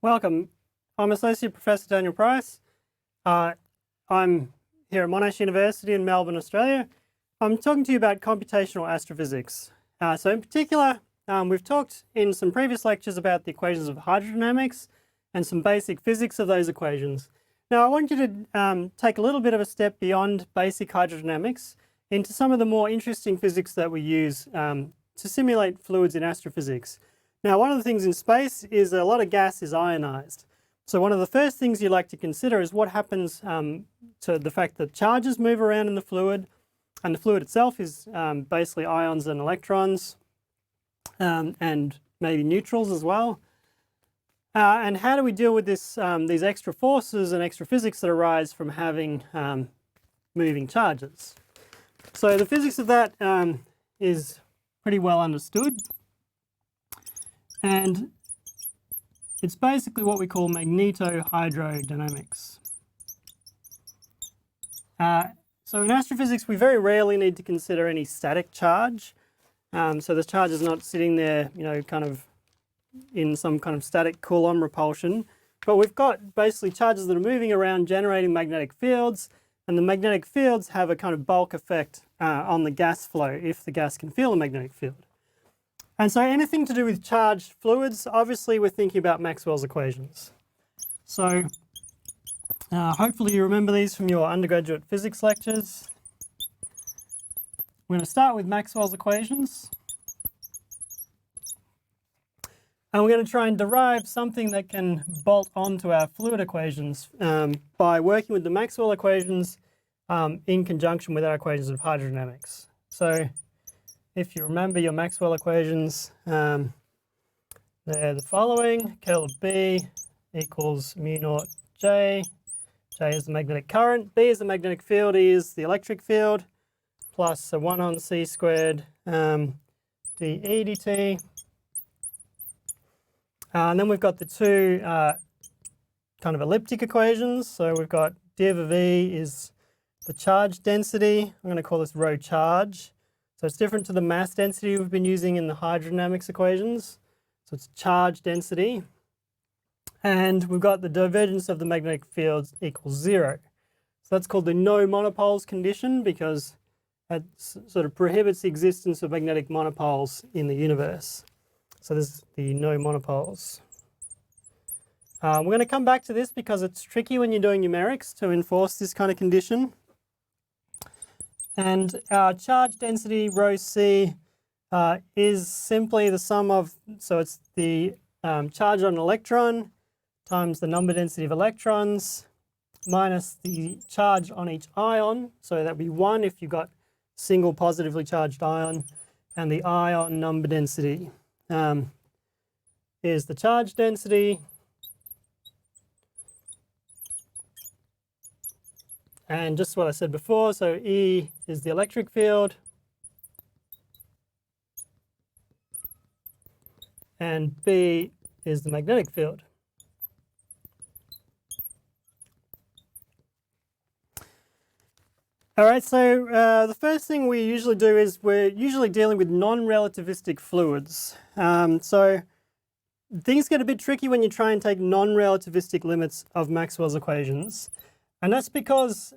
Welcome. I'm Associate Professor Daniel Price. I'm here at Monash University in Melbourne, Australia. I'm talking to you about computational astrophysics. So in particular, we've talked in some previous lectures about the equations of hydrodynamics and some basic physics of those equations. Now I want you to take a little bit of a step beyond basic hydrodynamics into some of the more interesting physics that we use to simulate fluids in astrophysics. Now, one of the things in space is a lot of gas is ionized. So one of the first things you like to consider is what happens to the fact that charges move around in the fluid, and the fluid itself is basically ions and electrons, and maybe neutrals as well. And how do we deal with this, these extra forces and extra physics that arise from having moving charges? So the physics of that is pretty well understood. And it's basically what we call magnetohydrodynamics. So in astrophysics, we very rarely need to consider any static charge. So the charge is not sitting there, kind of in some kind of static Coulomb repulsion. But we've got basically charges that are moving around, generating magnetic fields. And the magnetic fields have a kind of bulk effect on the gas flow if the gas can feel a magnetic field. And so anything to do with charged fluids, obviously we're thinking about Maxwell's equations. So hopefully you remember these from your undergraduate physics lectures. We're going to start with Maxwell's equations. And we're going to try and derive something that can bolt onto our fluid equations by working with the Maxwell equations in conjunction with our equations of hydrodynamics. So if you remember your Maxwell equations, they're the following. Curl of B equals mu naught J. J is the magnetic current. B is the magnetic field. E is the electric field. Plus a 1 on C squared dE dt. And then we've got the two kind of elliptic equations. So we've got div of E is the charge density. I'm going to call this rho charge. So it's different to the mass density we've been using in the hydrodynamics equations. So it's charge density. And we've got the divergence of the magnetic fields equals 0. So that's called the no monopoles condition because it sort of prohibits the existence of magnetic monopoles in the universe. So there's the no monopoles. We're going to come back to this because it's tricky when you're doing numerics to enforce this kind of condition. And our charge density, rho c, is simply the sum of, so it's the charge on an electron times the number density of electrons minus the charge on each ion. So that would be 1 if you've got single positively charged ion, and the ion number density is the charge density. And just what I said before, so E is the electric field, and B is the magnetic field. All right, so the first thing we usually do is we're usually dealing with non-relativistic fluids. So things get a bit tricky when you try and take non-relativistic limits of Maxwell's equations. And that's because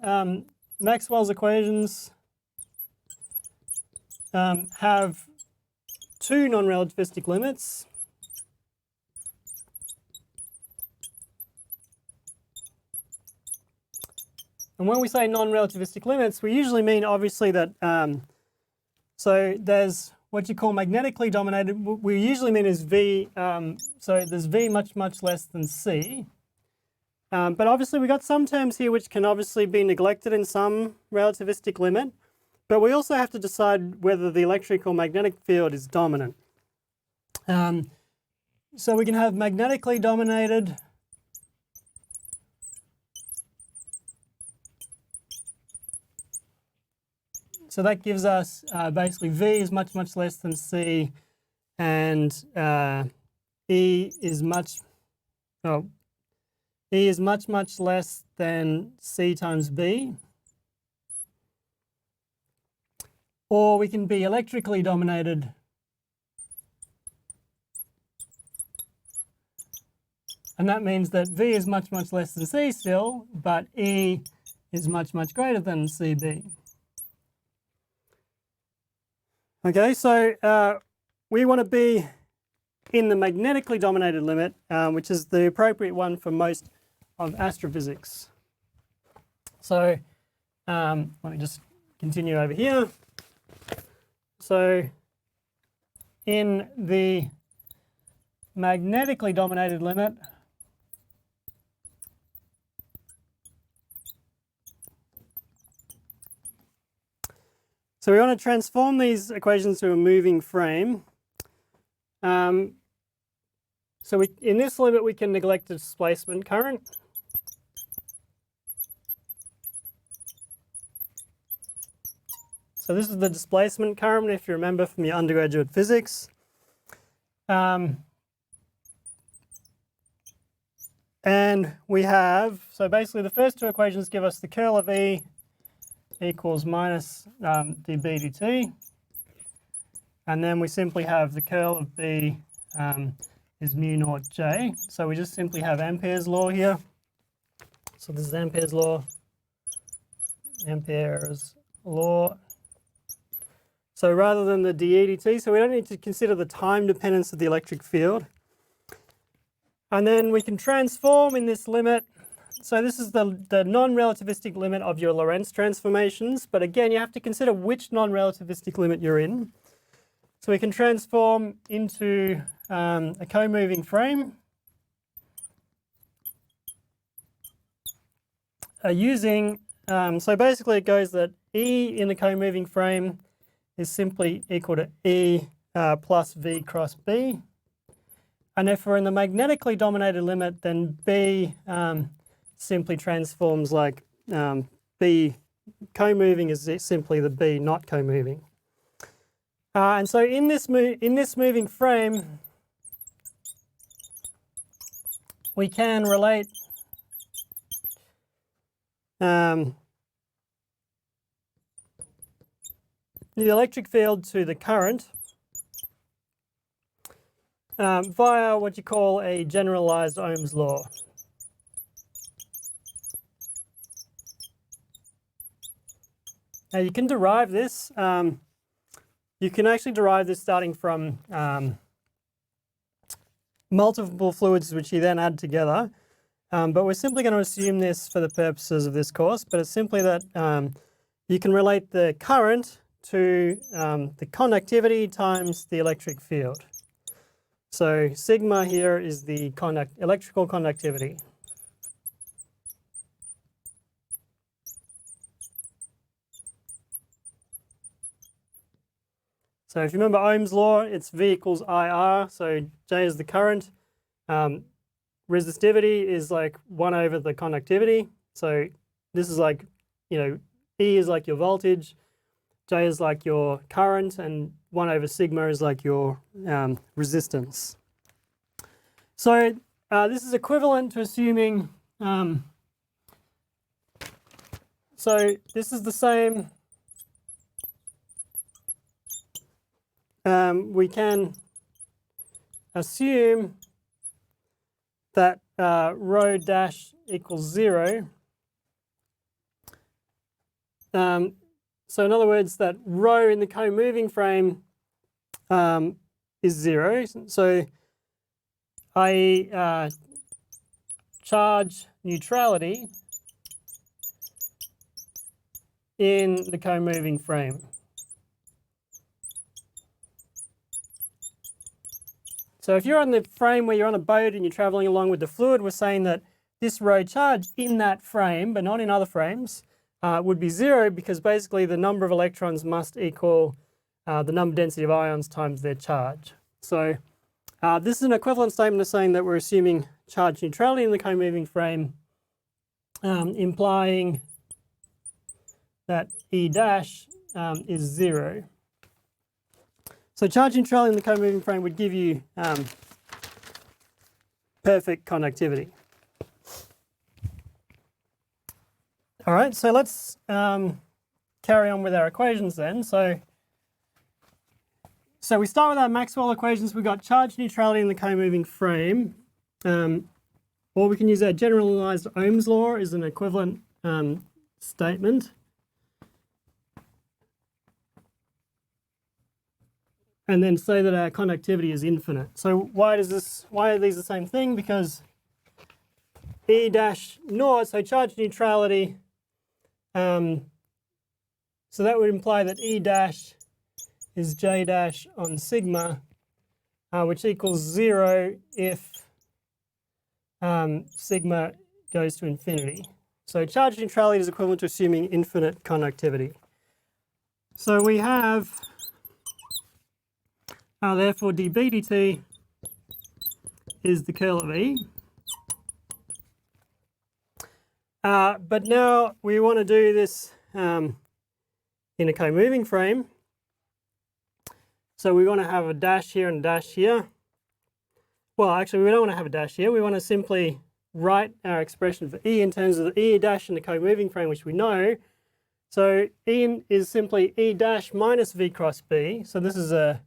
Maxwell's equations have two non-relativistic limits. And when we say non-relativistic limits, we usually mean obviously that, so there's what you call magnetically dominated, we usually mean is V, so there's V much, much less than C. But obviously we've got some terms here which can obviously be neglected in some relativistic limit, but we also have to decide whether the electric or magnetic field is dominant. So we can have magnetically dominated so that gives us basically V is much, much less than C, and E is much, E is much, much less than C times B. Or we can be electrically dominated And that means that V is much, much less than C still, but E is much, much greater than CB. Okay, so we want to be in the magnetically dominated limit, which is the appropriate one for most of astrophysics. So let me just continue over here. So in the magnetically dominated limit, so we want to transform these equations to a moving frame. So in this limit, we can neglect the displacement current. So this is the displacement current, if you remember from your undergraduate physics. And we have, so basically the first two equations give us the curl of E equals minus dB dt. And then we simply have the curl of B is mu naught J. So we just simply have Amperes Law here. So this is Amperes Law. Amperes Law. So rather than the dE dt, so we don't need to consider the time dependence of the electric field. And then we can transform in this limit. So this is the non-relativistic limit of your Lorentz transformations. But again, you have to consider which non-relativistic limit you're in. So we can transform into a co-moving frame using, so basically it goes that E in the co-moving frame is simply equal to E plus V cross B. And if we're in the magnetically dominated limit, then B simply transforms like B co-moving is simply the B not co-moving. And so in this moving frame, we can relate the electric field to the current via what you call a generalized Ohm's law. Now you can derive this. You can actually derive this starting from multiple fluids which you then add together. But we're simply going to assume this for the purposes of this course. But it's simply that you can relate the current to the conductivity times the electric field. So sigma here is the electrical conductivity. So if you remember Ohm's law, it's V equals IR, so J is the current. Resistivity is like 1 over the conductivity. So this is like, you know, E is like your voltage, J is like your current, and 1 over sigma is like your resistance. So this is equivalent to assuming, so this is the same. We can assume that rho dash equals 0. So in other words, that rho in the co-moving frame is 0. So i.e. Charge neutrality in the co-moving frame. So if you're on the frame where you're on a boat and you're traveling along with the fluid, we're saying that this rho charge in that frame, but not in other frames, would be 0 because basically the number of electrons must equal the number density of ions times their charge. So this is an equivalent statement of saying that we're assuming charge neutrality in the co-moving frame, implying that E dash is 0. So charge neutrality in the co-moving frame would give you perfect conductivity. All right, so let's carry on with our equations then. So we start with our Maxwell equations. We've got charge neutrality in the co-moving frame. or we can use our generalized Ohm's law as an equivalent statement. And then say that our conductivity is infinite. So why are these the same thing? Because E dash naught, so charge neutrality, so that would imply that E dash is J dash on sigma, which equals 0 if sigma goes to infinity. So charge neutrality is equivalent to assuming infinite conductivity. So we have, therefore dB dt is the curl of E. But now we want to do this in a co-moving frame. So we want to have a dash here and a dash here. Well, actually, we don't want to have a dash here. We want to simply write our expression for E in terms of the E dash in the co-moving frame, which we know. So E is simply E dash minus V cross B. So this is a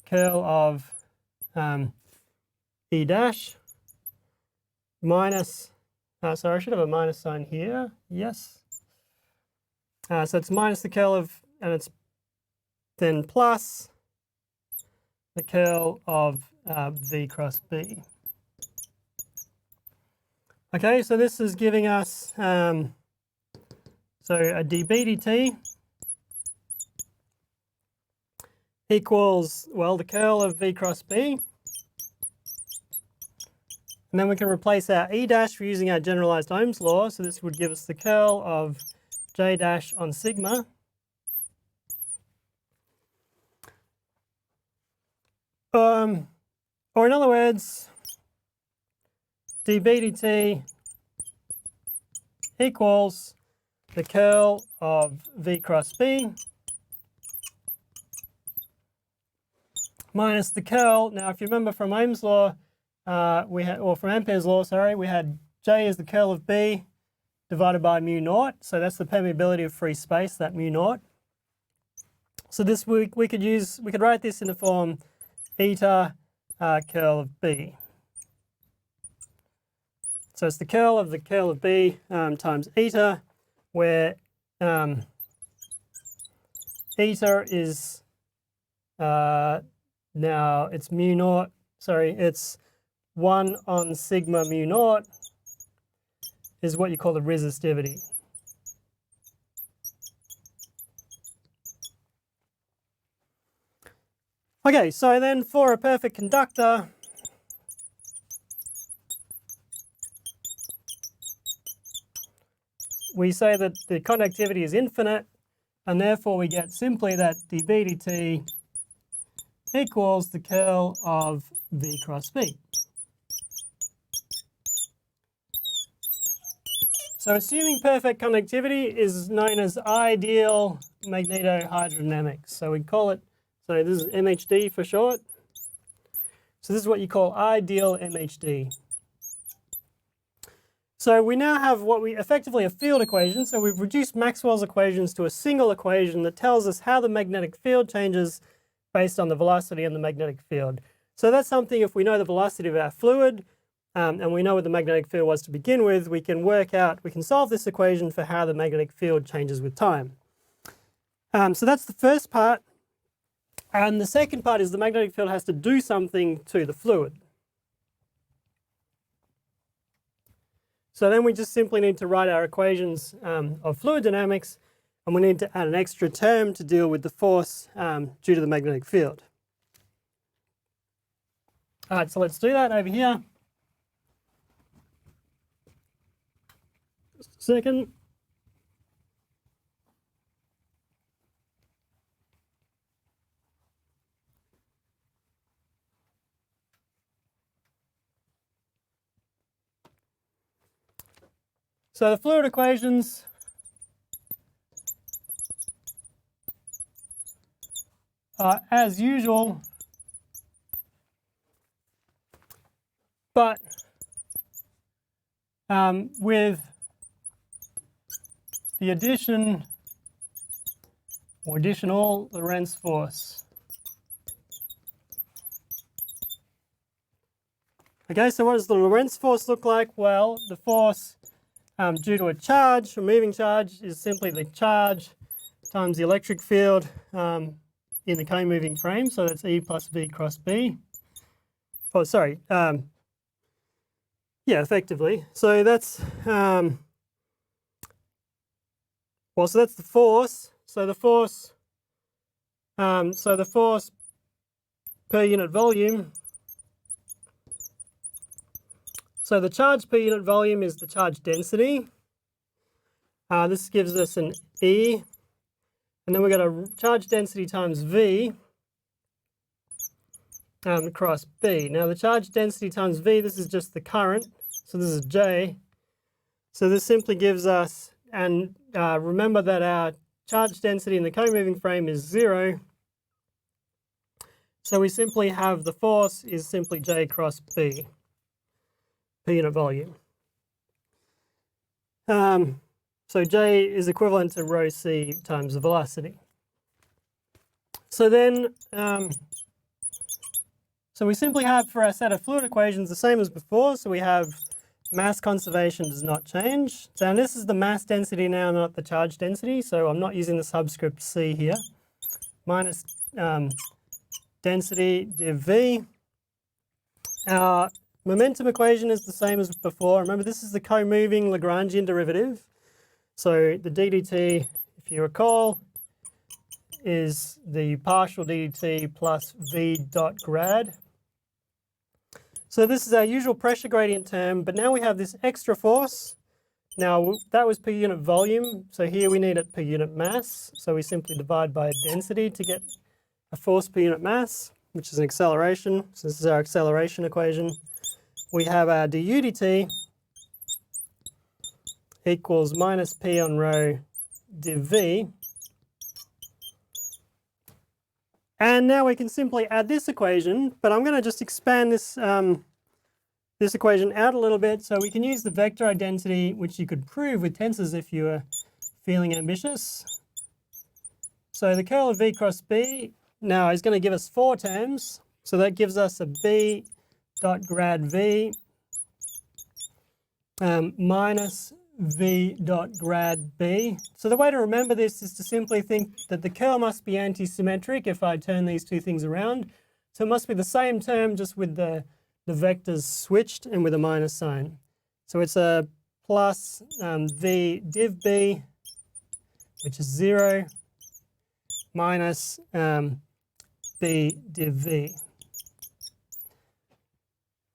curl of E dash minus, sorry, I should have a minus sign here. Yes. So it's minus the curl of, and it's then plus the curl of V cross B. Okay, so this is giving us, so a dB dt equals, well, the curl of V cross B. And then we can replace our E dash for using our generalized Ohm's law. So this would give us the curl of J dash on sigma. Or in other words, dB dt equals the curl of V cross B minus the curl. Now, if you remember from Ohm's law, or from Amperes Law, sorry, we had J as the curl of B divided by mu naught. So that's the permeability of free space, that mu naught. So this we could write this in the form eta curl of B. So it's the curl of B times eta, where eta is now it's mu naught. Sorry, it's 1 on sigma mu naught is what you call the resistivity. Okay, so then for a perfect conductor, we say that the conductivity is infinite, and therefore we get simply that dB dt equals the curl of V cross B. So assuming perfect conductivity is known as ideal magnetohydrodynamics. So we call it, so this is MHD for short. So this is what you call ideal MHD. So we now have what we effectively a field equation. So we've reduced Maxwell's equations to a single equation that tells us how the magnetic field changes based on the velocity and the magnetic field. So that's something, if we know the velocity of our fluid, and we know what the magnetic field was to begin with, we can solve this equation for how the magnetic field changes with time. So that's the first part. And the second part is the magnetic field has to do something to the fluid. So then we just simply need to write our equations of fluid dynamics, and we need to add an extra term to deal with the force due to the magnetic field. All right, so let's do that over here. Just a second. So the fluid equations are as usual, but with the addition or additional Lorentz force. Okay, so what does the Lorentz force look like? Well, the force due to a charge, a moving charge, is simply the charge times the electric field in the co-moving frame. So that's E plus V cross B. Oh, sorry. Yeah, effectively. So that's well, so that's the force. So the force per unit volume. So the charge per unit volume is the charge density. This gives us an E, and then we've got a charge density times V across B. Now the charge density times V, this is just the current, so this is J. So this simply gives us, and remember that our charge density in the co-moving frame is 0. So we simply have the force is simply J cross B per unit volume. So J is equivalent to rho C times the velocity. So then, so we simply have for our set of fluid equations the same as before. So we have mass conservation does not change. So and this is the mass density now, not the charge density. So I'm not using the subscript C here. Minus density div V. Our momentum equation is the same as before. Remember, this is the co-moving Lagrangian derivative. So the ddt, if you recall, is the partial ddt plus v dot grad. So this is our usual pressure gradient term, but now we have this extra force. Now that was per unit volume, so here we need it per unit mass. So we simply divide by density to get a force per unit mass, which is an acceleration. So this is our acceleration equation. We have our du dt equals minus p on rho div v. And now we can simply add this equation, but I'm going to just expand this, this equation out a little bit. So we can use the vector identity, which you could prove with tensors if you were feeling ambitious. So the curl of v cross b now is going to give us 4 terms. So that gives us a b dot grad v minus v dot grad b. So the way to remember this is to simply think that the curl must be anti-symmetric if I turn these two things around. So it must be the same term, just with the vectors switched and with a minus sign. So it's a plus v div b, which is 0, minus b div v.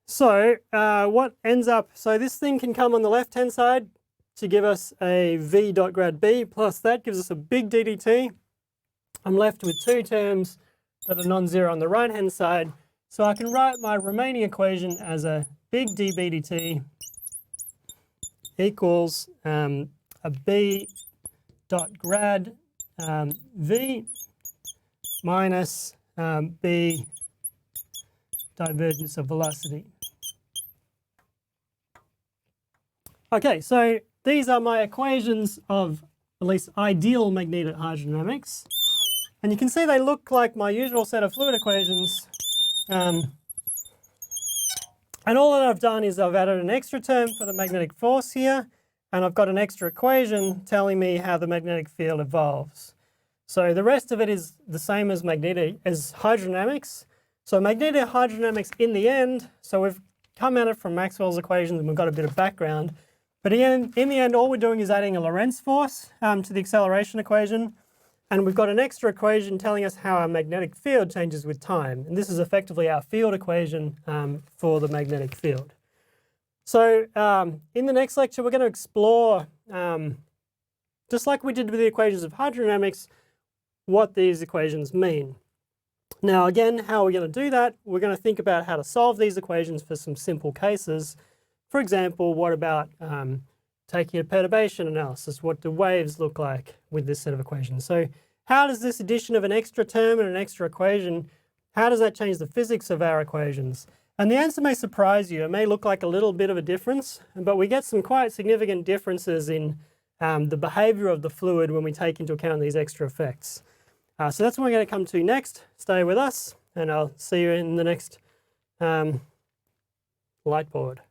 So what ends up, so this thing can come on the left-hand side to give us a v dot grad b, plus that gives us a big ddt. I'm left with 2 terms that are non-zero on the right-hand side. So I can write my remaining equation as a big dB dt equals a b dot grad v minus b divergence of velocity. Okay, so these are my equations of at least ideal magnetohydrodynamics. And you can see they look like my usual set of fluid equations. And all that I've done is I've added an extra term for the magnetic force here, and I've got an extra equation telling me how the magnetic field evolves. So the rest of it is the same as hydrodynamics. So magnetohydrodynamics in the end, so we've come at it from Maxwell's equations and we've got a bit of background. But in the end, all we're doing is adding a Lorentz force to the acceleration equation. And we've got an extra equation telling us how our magnetic field changes with time. And this is effectively our field equation for the magnetic field. So in the next lecture, we're going to explore, just like we did with the equations of hydrodynamics, what these equations mean. Now again, how are we going to do that? We're going to think about how to solve these equations for some simple cases. For example, what about taking a perturbation analysis? What do waves look like with this set of equations? So how does this addition of an extra term and an extra equation, how does that change the physics of our equations? And the answer may surprise you. It may look like a little bit of a difference, but we get some quite significant differences in the behavior of the fluid when we take into account these extra effects. So that's what we're going to come to next. Stay with us, and I'll see you in the next light board.